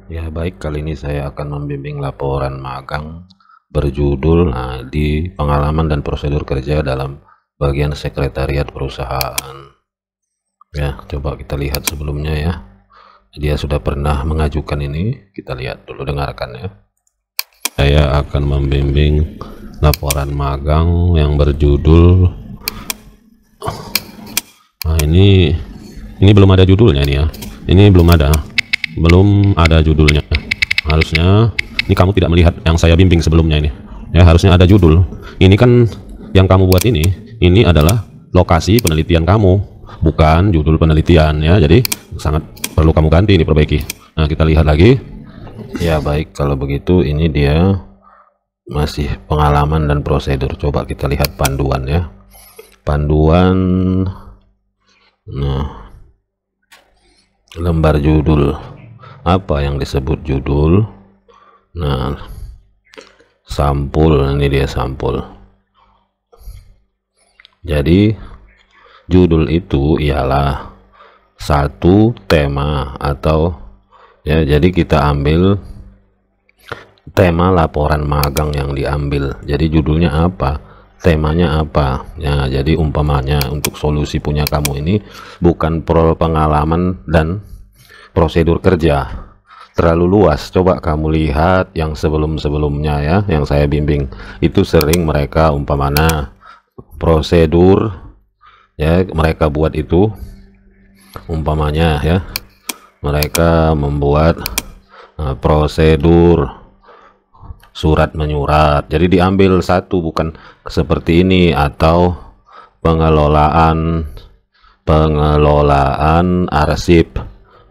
Ya baik, kali ini saya akan membimbing laporan magang berjudul di pengalaman dan prosedur kerja dalam bagian sekretariat perusahaan. Ya, coba kita lihat sebelumnya ya. Dia sudah pernah mengajukan ini, kita lihat dulu, dengarkan ya. Saya akan membimbing laporan magang yang berjudul ini belum ada judulnya ini ya. Ini belum ada judulnya. Harusnya ini kamu tidak melihat yang saya bimbing sebelumnya ini ya, harusnya ada judul. Ini kan yang kamu buat ini adalah lokasi penelitian kamu, bukan judul penelitian ya, jadi sangat perlu kamu ganti, ini perbaiki. Nah, kita lihat lagi ya. Baik, kalau begitu ini dia masih pengalaman dan prosedur. Coba kita lihat panduan ya, panduan. Nah, lembar judul, apa yang disebut judul. Nah, sampul, ini dia sampul. Jadi judul itu ialah satu tema atau ya, jadi kita ambil tema laporan magang yang diambil, jadi judulnya apa, temanya apa ya. Jadi umpamanya untuk solusi punya kamu ini bukan pengalaman dan prosedur kerja, terlalu luas. Coba kamu lihat yang sebelum-sebelumnya ya, yang saya bimbing itu sering mereka umpamanya prosedur ya, mereka buat itu umpamanya ya, mereka membuat prosedur surat menyurat, jadi diambil satu, bukan seperti ini, atau pengelolaan arsip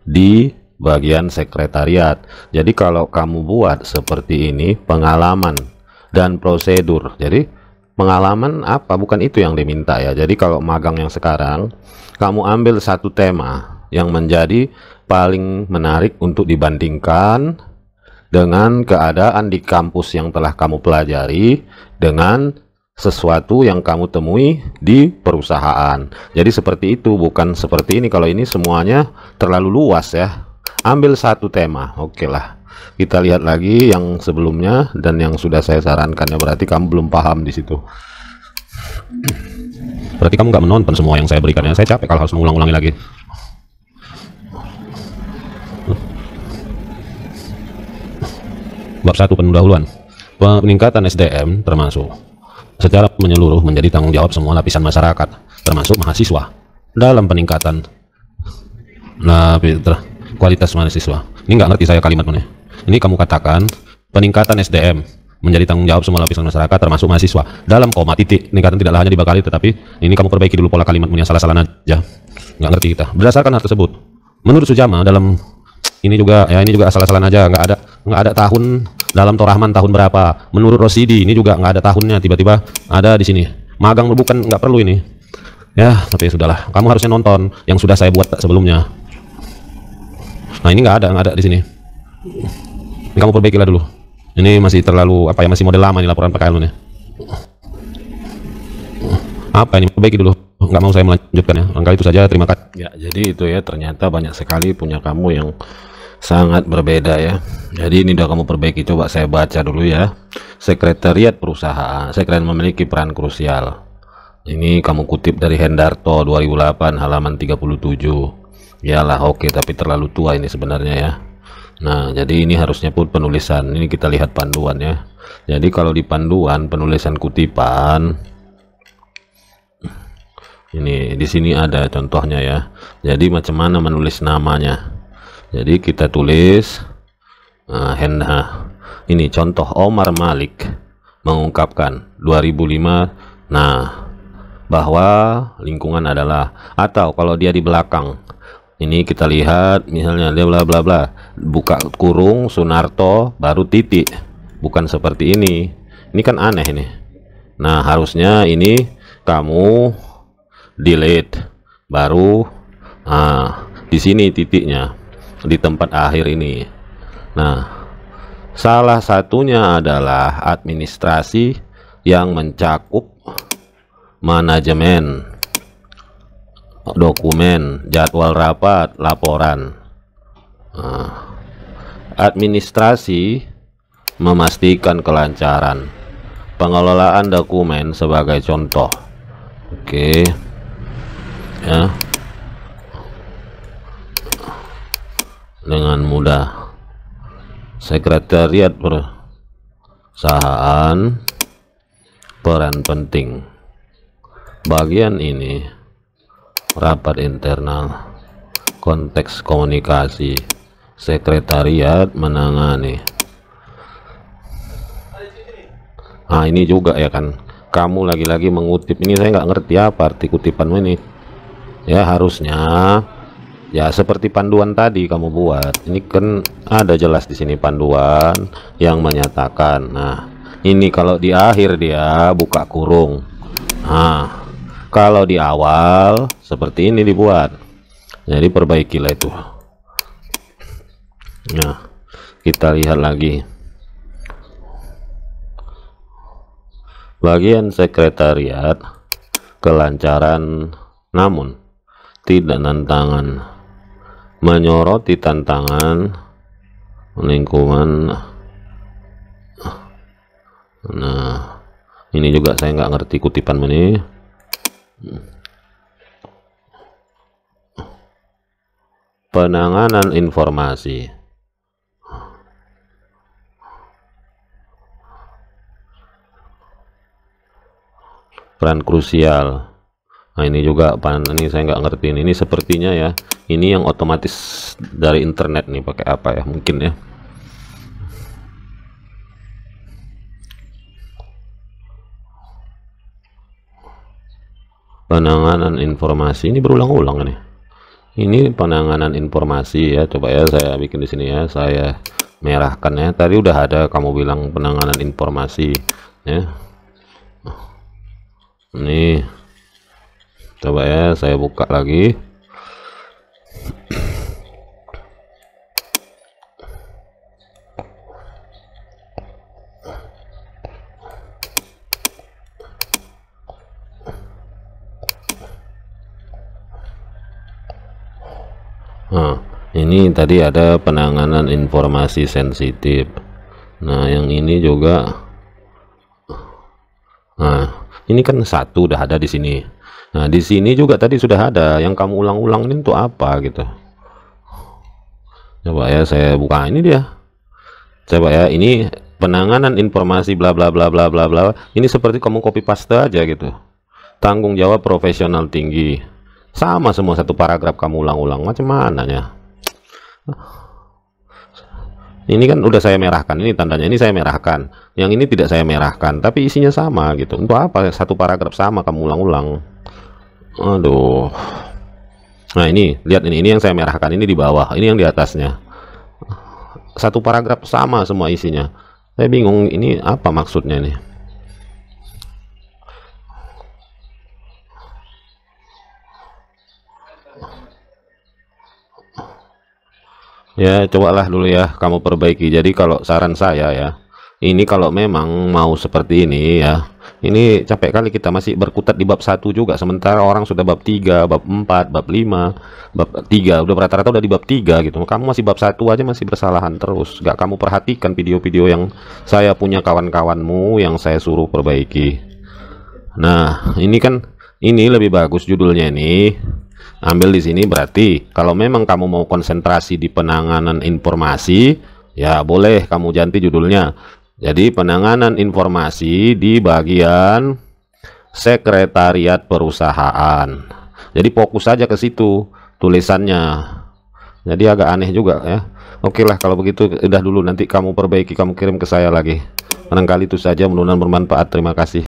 di bagian sekretariat. Jadi kalau kamu buat seperti ini, pengalaman dan prosedur, jadi pengalaman apa, bukan itu yang diminta ya. Jadi kalau magang yang sekarang, kamu ambil satu tema yang menjadi paling menarik untuk dibandingkan dengan keadaan di kampus yang telah kamu pelajari dengan sesuatu yang kamu temui di perusahaan. Jadi seperti itu, bukan seperti ini. Kalau ini semuanya terlalu luas ya, ambil satu tema. Oke lah, kita lihat lagi yang sebelumnya dan yang sudah saya sarankan ya. Berarti kamu belum paham di situ, berarti kamu nggak menonton semua yang saya berikan ya. Saya capek kalau harus mengulang-ulangi lagi. Bab 1, pendahuluan. Peningkatan SDM termasuk secara menyeluruh menjadi tanggung jawab semua lapisan masyarakat, termasuk mahasiswa, dalam peningkatan kualitas mahasiswa. Ini nggak ngerti saya kalimat mana. Ini kamu katakan peningkatan SDM menjadi tanggung jawab semua lapisan masyarakat, termasuk mahasiswa, dalam koma titik. Peningkatan tidaklah hanya dibakali, tetapi ini kamu perbaiki dulu pola kalimatmu yang salah-salah aja. Nggak ngerti kita. Berdasarkan hal tersebut, menurut Sujama, dalam ini juga ya, ini juga asal-asalan aja, nggak ada tahun dalam Torahman tahun berapa. Menurut Rosidi ini juga nggak ada tahunnya, tiba-tiba ada di sini. Magang bukan, nggak perlu ini ya, tapi sudahlah, kamu harusnya nonton yang sudah saya buat sebelumnya. Nah, ini nggak ada di sini. Ini kamu perbaikilah dulu. Ini masih terlalu apa ya, masih model lama nih laporan PKL nih. Apa ini, perbaiki dulu, nggak mau saya melanjutkan ya. Angka itu saja, terima kasih ya. Jadi itu ya, ternyata banyak sekali punya kamu yang sangat berbeda ya. Jadi ini udah kamu perbaiki. Coba saya baca dulu ya. Sekretariat perusahaan, sekretariat memiliki peran krusial. Ini kamu kutip dari Hendarto 2008 halaman 37. Yalah, oke, tapi terlalu tua ini sebenarnya ya. Nah, jadi ini harusnya pun penulisan. Ini kita lihat panduan ya. Jadi kalau di panduan penulisan kutipan ini di sini ada contohnya ya. Jadi macam mana menulis namanya. Jadi kita tulis ini contoh Omar Malik mengungkapkan 2005 bahwa lingkungan adalah, atau kalau dia di belakang ini kita lihat misalnya dia bla bla bla, buka kurung Sunarto baru titik, bukan seperti ini. Ini kan aneh ini. Nah, harusnya ini kamu delete baru di sini titiknya di tempat akhir ini. Nah, salah satunya adalah administrasi yang mencakup manajemen, dokumen, jadwal rapat, laporan. Administrasi memastikan kelancaran. Pengelolaan dokumen sebagai contoh. Oke. Ya. Dengan mudah. Sekretariat perusahaan, peran penting. Bagian ini rapat internal, konteks komunikasi, sekretariat menangani. Ini juga ya kan, kamu lagi-lagi mengutip ini, saya nggak ngerti apa arti kutipan ini ya. Harusnya ya seperti panduan tadi kamu buat. Ini kan ada jelas di sini panduan yang menyatakan. Nah ini kalau di akhir dia buka kurung. Nah kalau di awal seperti ini dibuat, jadi perbaikilah itu. Nah kita lihat lagi bagian sekretariat, kelancaran namun tidak tantangan, menyoroti tantangan lingkungan. Nah ini juga saya nggak ngerti kutipan ini. Penanganan informasi, peran krusial. Nah ini juga ini saya nggak ngerti ini sepertinya ya, ini yang otomatis dari internet nih, pakai apa ya mungkin ya. Penanganan informasi ini berulang-ulang nih. Ini penanganan informasi ya, coba ya saya bikin di sini ya, saya merahkan ya. Tadi udah ada kamu bilang penanganan informasi ya. Nih coba ya saya buka lagi. Nah ini tadi ada penanganan informasi sensitif. Nah yang ini juga, nah ini kan satu udah ada di sini. Nah di sini juga tadi sudah ada, yang kamu ulang-ulang ini untuk apa gitu. Coba ya saya buka, ini dia. Coba ya, ini penanganan informasi bla bla bla bla bla bla. Ini seperti kamu copy paste aja gitu. Tanggung jawab profesional tinggi, sama semua satu paragraf kamu ulang-ulang, macam mananya. Ini kan udah saya merahkan, ini tandanya ini saya merahkan, yang ini tidak saya merahkan tapi isinya sama gitu. Untuk apa satu paragraf sama kamu ulang-ulang? Aduh. Nah ini lihat, ini yang saya merahkan, ini di bawah, ini yang di atasnya, satu paragraf sama semua isinya. Saya bingung ini apa maksudnya nih. Ya cobalah dulu ya kamu perbaiki. Jadi kalau saran saya ya, ini kalau memang mau seperti ini ya, ini capek kali kita masih berkutat di bab 1 juga, sementara orang sudah bab 3, bab 4, bab 5, bab 3, udah rata-rata udah di bab 3 gitu. Kamu masih bab 1 aja masih bersalahan terus. Gak kamu perhatikan video-video yang saya punya kawan-kawanmu yang saya suruh perbaiki. Nah ini kan, ini lebih bagus judulnya ini. Ambil di sini, berarti kalau memang kamu mau konsentrasi di penanganan informasi ya boleh kamu ganti judulnya jadi penanganan informasi di bagian sekretariat perusahaan. Jadi fokus saja ke situ tulisannya, jadi agak aneh juga ya. Oke lah kalau begitu, udah dulu, nanti kamu perbaiki, kamu kirim ke saya lagi. Barangkali itu saja, mudah-mudahan bermanfaat. Terima kasih.